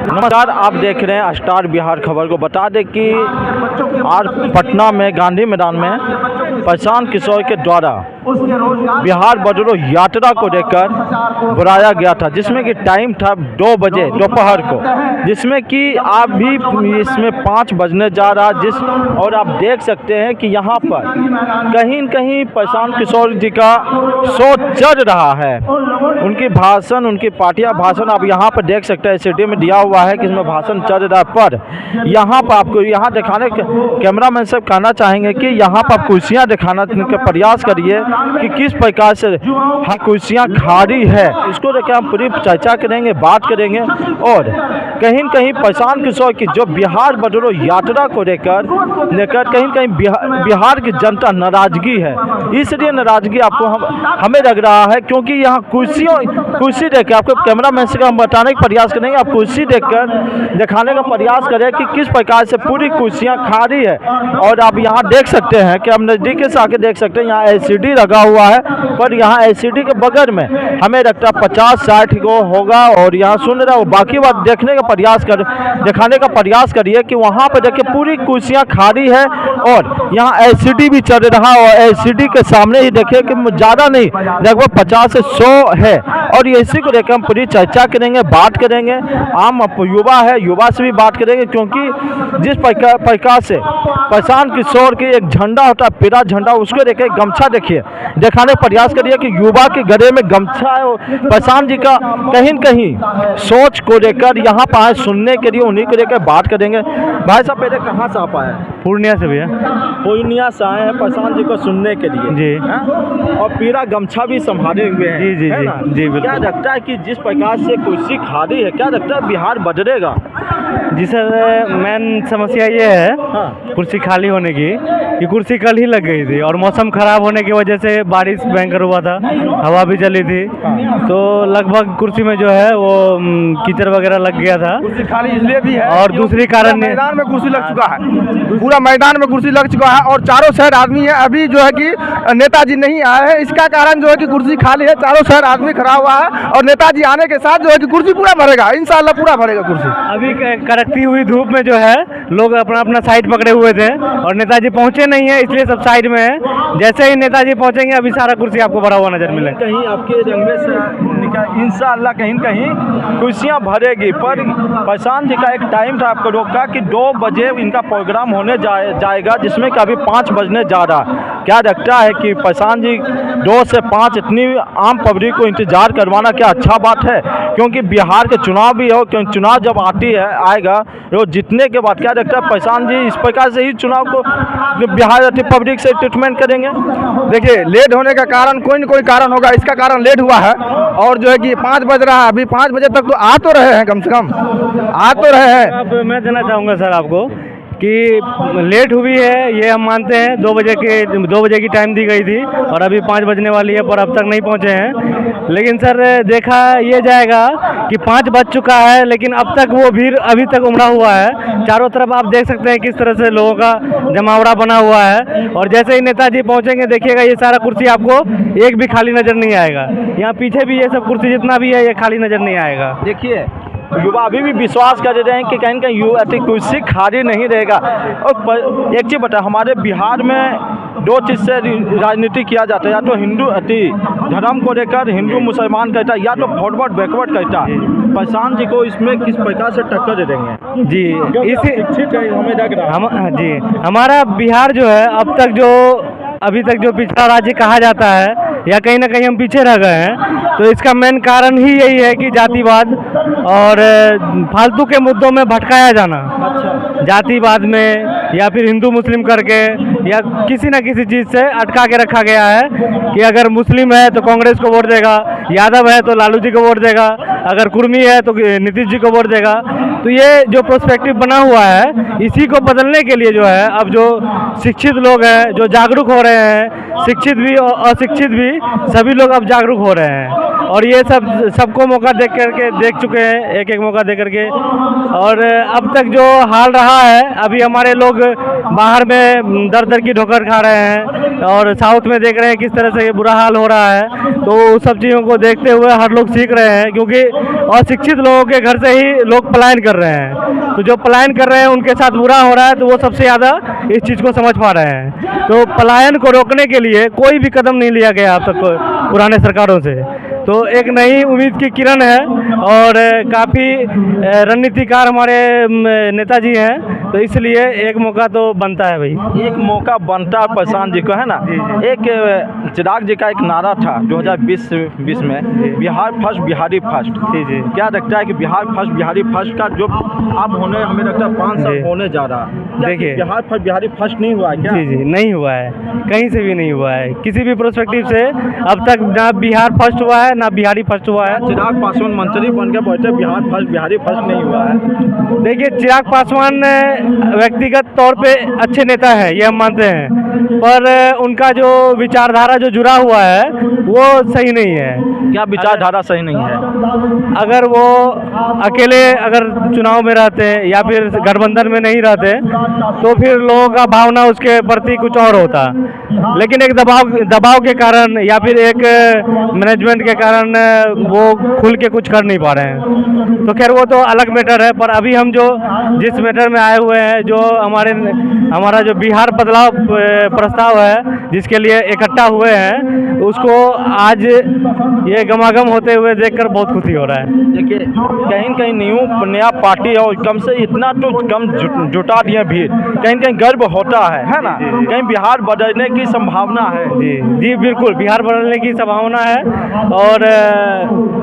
नमस्कार, आप देख रहे हैं स्टार बिहार खबर को। बता दें कि आज पटना में गांधी मैदान में प्रशांत किशोर के द्वारा बिहार बोलेरो यात्रा को लेकर बुलाया गया था, जिसमें कि टाइम था 2 बजे दोपहर को, जिसमें कि आप भी इसमें 5 बजने जा रहा और आप देख सकते हैं कि यहाँ पर कहीं न कहीं प्रशांत किशोर जी का शो चल रहा है। उनकी भाषण, उनकी पार्टियां भाषण आप यहाँ पर देख सकते हैं। सिटी में दिया हुआ है कि इसमें भाषण चल रहा है, पर यहाँ पर आपको यहाँ दिखाने कैमरामैन से कहना चाहेंगे कि यहाँ पर कुर्सियाँ दिखाना का प्रयास करिए कि किस प्रकार से कुर्सियाँ खाली है। इसको लेकर हम पूरी चर्चा करेंगे, बात करेंगे और कहीं न कहीं प्रशांत किशोर की जो बिहार बोलेरो यात्रा को लेकर कहीं न कहीं बिहार की जनता नाराजगी है। इसलिए नाराजगी आपको हमें लग रहा है, क्योंकि यहाँ कुर्सी देखकर आपको कैमरामैन से हम बताने का प्रयास करेंगे। आप कुर्सी देखकर दिखाने का प्रयास करें कि किस प्रकार से पूरी कुर्सियाँ खाली है। और आप यहाँ देख सकते हैं कि हम नज़दीक से आके देख सकते हैं, यहाँ एलसीडी लगा हुआ है, पर यहाँ एलसीडी के बगल में हमें लगता है 50-60 को होगा और यहाँ सुन रहा हो। बाकी बात देखने का प्रयास दिखाने का प्रयास करिए कि वहाँ पर देखिए पूरी कुर्सियाँ खाली है और यहाँ एलसीडी भी चल रहा है और एलसीडी के सामने ही देखिए कि ज़्यादा नहीं, लगभग 50 से 100 है। और इसी को लेकर हम पूरी चर्चा करेंगे, बात करेंगे। आम युवा है, युवा से भी बात करेंगे, क्योंकि जिस प्रकार से प्रशांत किशोर की एक झंडा होता है, पीला झंडा, उसको देखिए, गमछा देखिए, दिखाने का प्रयास करिए कि युवा के गले में गमछा है। प्रशांत जी का कहीं न कहीं सोच को लेकर यहाँ पर आए सुनने के लिए, उन्हीं को लेकर बात करेंगे। भाई साहब, पहले कहाँ से आप आए हैं? पूर्णिया से भैया। पूर्णिया से आए हैं प्रशांत जी को सुनने के लिए जी। और पीला गमछा भी संभाले हुए हैं। जी जी जी जी, बिल्कुल। क्या लगता है कि जिस प्रकार से कुर्सी खाली है, क्या लगता है बिहार बदलेगा? जी सर, मेन समस्या ये है कुर्सी खाली होने की कि कुर्सी कल ही लग गई थी और मौसम खराब होने की वजह से बारिश भयंकर हुआ था, हवा भी चली थी, तो लगभग कुर्सी में जो है वो कीचड़ वगैरह लग गया था। कुर्सी खाली इसलिए भी है और दूसरी कारण मैदान में कुर्सी लग चुका है, पूरा मैदान में कुर्सी लग चुका है और चारों साइड आदमी है। अभी जो है कि नेताजी नहीं आए हैं, इसका कारण जो है कि कुर्सी खाली है, चारों साइड आदमी खड़ा हुआ है और नेताजी आने के साथ जो है कि कुर्सी पूरा भरेगा, इंशाल्लाह पूरा भरेगा कुर्सी। अभी कड़कती हुई धूप में जो है लोग अपना अपना साइड पकड़े हुए थे और नेताजी पहुंचे नहीं है, इसलिए सब साइड में है। जैसे ही नेताजी पहुंचेंगे अभी सारा कुर्सी आपको भरा हुआ नजर मिलेगा। कहीं आपके रंगे से इंशाअल्लाह कहीं कहीं कुर्सियां भरेगी। पर प्रशांत जी का एक टाइम था आपको रोका कि 2 बजे इनका प्रोग्राम होने जाएगा, जिसमें कि अभी 5 बजने जा रहा। क्या लगता है कि प्रशांत जी 2 से 5 इतनी आम पब्लिक को इंतजार करवाना क्या अच्छा बात है? क्योंकि बिहार के चुनाव भी हो, क्योंकि चुनाव जब आएगा वो जीतने के बाद क्या लगता है प्रशांत जी इस प्रकार से ही चुनाव को बिहार पब्लिक से ट्रीटमेंट करेंगे? देखिए, लेट होने का कारण कोई न कोई कारण होगा, इसका कारण लेट हुआ है और जो है कि 5 बज रहा है, अभी 5 बजे तक तो आ तो रहे हैं, कम से कम आ तो रहे हैं। अब मैं देना चाहूँगा सर आपको कि लेट हुई है, ये हम मानते हैं। 2 बजे की टाइम दी गई थी और अभी 5 बजने वाली है, पर अब तक नहीं पहुंचे हैं। लेकिन सर देखा ये जाएगा कि 5 बज चुका है, लेकिन अब तक वो भीड़ अभी तक उमड़ा हुआ है। चारों तरफ आप देख सकते हैं किस तरह से लोगों का जमावड़ा बना हुआ है और जैसे ही नेताजी पहुंचेंगे देखिएगा ये सारा कुर्सी आपको एक भी खाली नज़र नहीं आएगा। यहाँ पीछे भी ये सब कुर्सी जितना भी है ये खाली नज़र नहीं आएगा। देखिए, युवा अभी भी विश्वास कर रहे हैं कि कहीं कहीं युवा कुर्सी खाली नहीं रहेगा। और एक चीज़ बता, हमारे बिहार में 2 चीज़ से राजनीति किया जाता है, या तो हिंदू धर्म को लेकर हिंदू मुसलमान कहता है, या तो फॉरवर्ड बैकवर्ड कहता है। प्रशांत जी को इसमें किस प्रकार से टक्कर दे देंगे? जी, इसी शिक्षित है हमें लग रहा जी, हमारा बिहार जो है अभी तक जो पिछड़ा राज्य कहा जाता है या कहीं ना कहीं हम पीछे रह गए हैं, तो इसका मेन कारण ही यही है कि जातिवाद और फालतू के मुद्दों में भटकाया जाना। अच्छा। जातिवाद में या फिर हिंदू मुस्लिम करके या किसी न किसी चीज़ से अटका के रखा गया है कि अगर मुस्लिम है तो कांग्रेस को वोट देगा, यादव है तो लालू जी को वोट देगा, अगर कुर्मी है तो नीतीश जी को वोट देगा। तो ये जो प्रोस्पेक्टिव बना हुआ है, इसी को बदलने के लिए जो है अब जो शिक्षित लोग हैं, जो जागरूक हो रहे हैं, शिक्षित भी और अशिक्षित भी, सभी लोग अब जागरूक हो रहे हैं और ये सबको मौका देख चुके हैं, एक मौका दे करके। और अब तक जो हाल रहा है, अभी हमारे लोग बाहर में दर की ठोकर खा रहे हैं और साउथ में देख रहे हैं किस तरह से ये बुरा हाल हो रहा है। तो उस सब चीज़ों को देखते हुए हर लोग सीख रहे हैं, क्योंकि अशिक्षित लोगों के घर से ही लोग पलायन कर कर रहे हैं। तो जो पलायन कर रहे हैं उनके साथ बुरा हो रहा है, तो वो सबसे ज़्यादा इस चीज़ को समझ पा रहे हैं। तो पलायन को रोकने के लिए कोई भी कदम नहीं लिया गया अब तक पुराने सरकारों से। तो एक नई उम्मीद की किरण है और काफ़ी रणनीतिकार हमारे नेताजी हैं, तो इसलिए एक मौका तो बनता है भाई। एक मौका बनता है प्रशांत जी को, है ना। एक चिराग जी का एक नारा था 2020 में, बिहार फर्स्ट बिहारी फर्स्ट। जी जी। क्या लगता है कि बिहार फर्स्ट बिहारी फर्स्ट का जो अब होने, हमें लगता है 5 साल जी। होने जा रहा है, क्या देखिए, बिहार फर्स्ट बिहारी फर्स्ट नहीं हुआ है क्या? जी जी, नहीं हुआ है, कहीं से भी नहीं हुआ है। किसी भी प्रोस्पेक्टिव से अब तक ना बिहार फर्स्ट हुआ है ना बिहारी फर्स्ट हुआ है। चिराग पासवान मंत्री बन के बैठे, बिहार फर्स्ट बिहारी फर्स्ट नहीं हुआ है। देखिए, चिराग पासवान व्यक्तिगत तौर पे अच्छे नेता हैं, ये हम मानते हैं, पर उनका जो विचारधारा जो जुड़ा हुआ है वो सही नहीं है। क्या विचारधारा सही नहीं है? अगर वो अकेले अगर चुनाव में रहते या फिर गठबंधन में नहीं रहते तो फिर लोगों का भावना उसके प्रति कुछ और होता, लेकिन एक दबाव के कारण या फिर एक मैनेजमेंट के कारण वो खुल के कुछ कर नहीं पा रहे हैं। तो खैर वो तो अलग मैटर है, पर अभी हम जो जिस मैटर में आए हुए हैं, जो हमारा जो बिहार बदलाव प्रस्ताव है जिसके लिए इकट्ठा हुए हैं, उसको आज ये गमागम होते हुए देखकर बहुत खुशी हो रहा है। देखिए, कहीं कहीं नया पार्टी और कम से इतना तो कम जुटा दिए भीड़, कहीं कहीं गर्व होता है ना। कहीं बिहार बदलने की संभावना है। जी जी, बिल्कुल बिहार बदलने की संभावना है और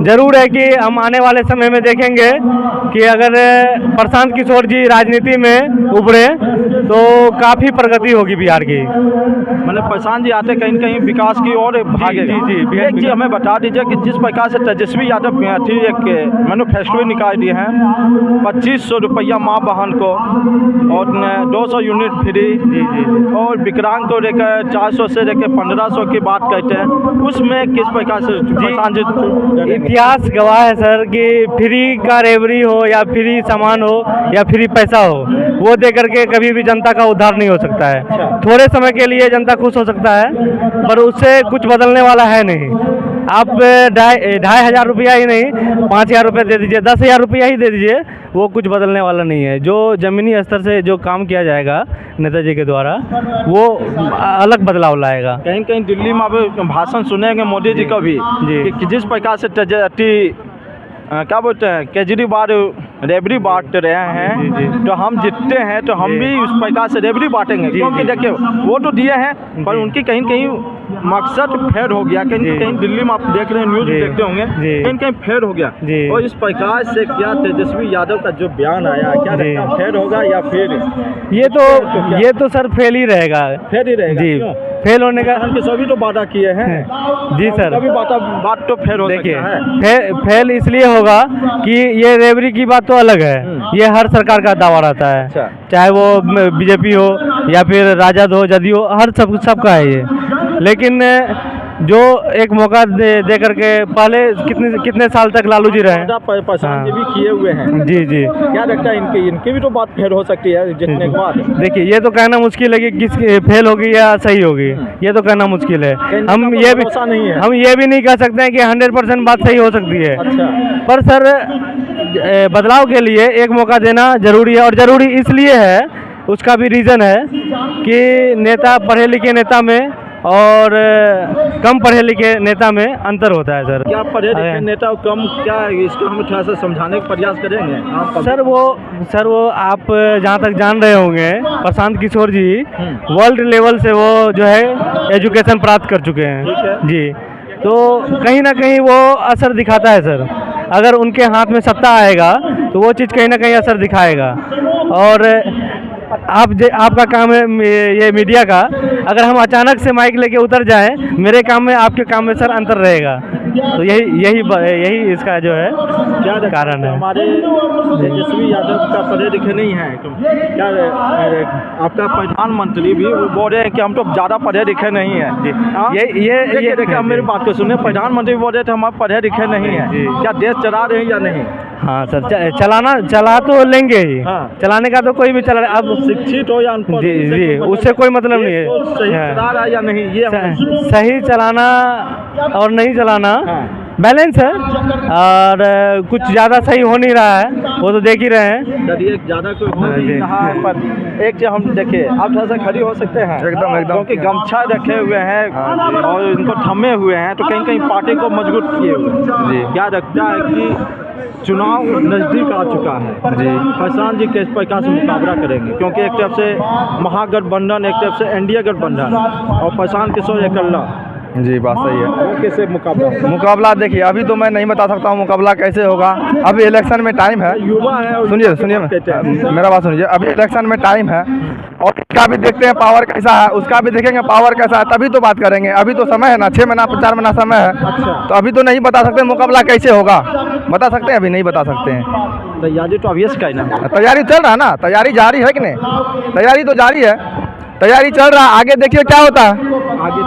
ज़रूर है कि हम आने वाले समय में देखेंगे कि अगर प्रशांत किशोर जी राजनीति में उभरे तो काफ़ी प्रगति होगी बिहार की। मतलब प्रशांत जी आते कहीं कहीं विकास की ओर भागे। जी जी, एक चीज़ हमें बता दीजिए कि जिस प्रकार से तेजस्वी यादव एक मैनिफेस्टो निकाल दिए हैं, 2500 रुपया माँ बहन को और 200 यूनिट फ्री, और विकलांग को लेकर 400 से लेकर 1500 की बात करते हैं, उसमें किस प्रकार से प्रशांत जी? इतिहास गवाह है सर कि फ्री का रेवड़ी हो या फ्री सामान हो या फ्री पैसा हो, वो दे करके कभी भी जनता का उद्धार नहीं हो सकता है। थोड़े समय के लिए जनता खुश हो सकता है, पर उससे कुछ बदलने वाला है नहीं। आप 2,500 रुपया ही नहीं, 5,000 रुपये दे दीजिए, 10,000 रुपया ही दे दीजिए, वो कुछ बदलने वाला नहीं है। जो ज़मीनी स्तर से जो काम किया जाएगा नेताजी के द्वारा, वो अलग बदलाव लाएगा। कहीं कहीं दिल्ली में अब भाषण सुनेंगे मोदी जी का भी, कि जिस प्रकार से क्या बोलते हैं, केजरीवाल रेवड़ी बांट रहे हैं, तो हम जीतते हैं तो हम भी उस प्रकार से रेवड़ी बांटेंगे। क्योंकि देखिए, वो तो दिए हैं, पर उनकी कहीं कहीं मकसद फेल हो गया। कहीं कहीं दिल्ली में आप देख रहे हैं, न्यूज़ देखते होंगे, कहीं कहीं फेल हो गया। और इस प्रकार से क्या तेजस्वी यादव का जो बयान आया, क्या फेल होगा या फिर ये तो सर फेल ही रहेगा। फेल ही रहेगा जी। फेल होने का सभी तो वादा किए हैं जी सर, कभी बात तो फेल हो सकता है। फेल इसलिए होगा कि ये रेवड़ी की बात तो अलग है, ये हर सरकार का दावा रहता है। अच्छा। चाहे वो बीजेपी हो या फिर राजद हो, जदयू हो, हर सबका है ये। लेकिन जो एक मौका दे करके पहले कितने साल तक लालू जी रहे, प्रशांत जी भी किए हुए हैं। जी जी। क्या लगता है इनकी भी तो बात फेल हो सकती है जितने के बाद? देखिए, ये तो कहना मुश्किल है कि किस फेल होगी या सही होगी, ये तो कहना मुश्किल है। हम ये भी नहीं कह सकते हैं कि 100% बात सही हो सकती है। अच्छा। पर सर, बदलाव के लिए एक मौका देना जरूरी है, और ज़रूरी इसलिए है, उसका भी रीज़न है कि नेता पढ़े लिखे नेता में और कम पढ़े लिखे नेता में अंतर होता है सर। क्या पढ़े लिखे नेता और कम, क्या इसको हम थोड़ा सा समझाने का प्रयास करेंगे सर? वो आप जहाँ तक जान रहे होंगे, प्रशांत किशोर जी वर्ल्ड लेवल से वो जो है एजुकेशन प्राप्त कर चुके हैं जी। तो कहीं ना कहीं वो असर दिखाता है सर। अगर उनके हाथ में सत्ता आएगा तो वो चीज़ कहीं ना कहीं असर दिखाएगा। और आपका काम है ये मीडिया का, अगर हम अचानक से माइक लेके उतर जाएं, मेरे काम में आपके काम में सर अंतर रहेगा। तो यही इसका जो है क्या कारण है। हमारे तेजस्वी यादव का पढ़े लिखे नहीं है, क्या आपका प्रधानमंत्री भी बोल रहे हैं कि हम तो ज़्यादा पढ़े लिखे नहीं है जी। ये देखिए, हम मेरी बात को सुने, प्रधानमंत्री बोल रहे थे हम पढ़े लिखे नहीं है, क्या देश चला रहे हैं या नहीं? हाँ सर, चला तो लेंगे ही। हाँ। चलाने का तो कोई भी चला, अब शिक्षित हो या अनपढ़, जी, उससे कोई मतलब नहीं है। सही चला रहा या नहीं, ये सही चलाना और नहीं चलाना बैलेंस है और कुछ ज़्यादा सही हो नहीं रहा है, वो तो देख ही रहे हैं। चलिए ज़्यादा कोई हो नहीं रहा है, पर एक जो हम देखे आप थोड़ा सा खड़ी हो सकते हैं एकदम एकदम क्योंकि गमछा रखे हुए हैं और इनको थमे हुए हैं तो कहीं कहीं पार्टी को मजबूत किए हुए हैं। जी। क्या लगता है कि चुनाव नज़दीक आ चुका है जी। प्रशांत जी किस प्रकार से मुकाबला करेंगे, क्योंकि एक तरफ से महागठबंधन, एक तरफ से एनडीए गठबंधन और प्रशांत किशोर अकेला, जी बात सही है। वो कैसे मुकाबला देखिए अभी तो मैं नहीं बता सकता हूँ मुकाबला कैसे होगा, अभी इलेक्शन में टाइम है। युवा है और सुनिए मेरा बात सुनिए, अभी इलेक्शन में टाइम है और उसका भी देखते हैं पावर कैसा है, उसका भी देखेंगे पावर कैसा है, तभी तो बात करेंगे। अभी तो समय है ना, 6 महीना 4 महीना समय है, तो अभी तो नहीं बता सकते मुकाबला कैसे होगा। बता सकते हैं अभी नहीं बता सकते हैं। तैयारी तो अभी से कहना है। तैयारी चल रहा है ना, तैयारी जारी है कि नहीं, तैयारी तो जारी है, तैयारी चल रहा है, आगे देखिए क्या होता है। आगे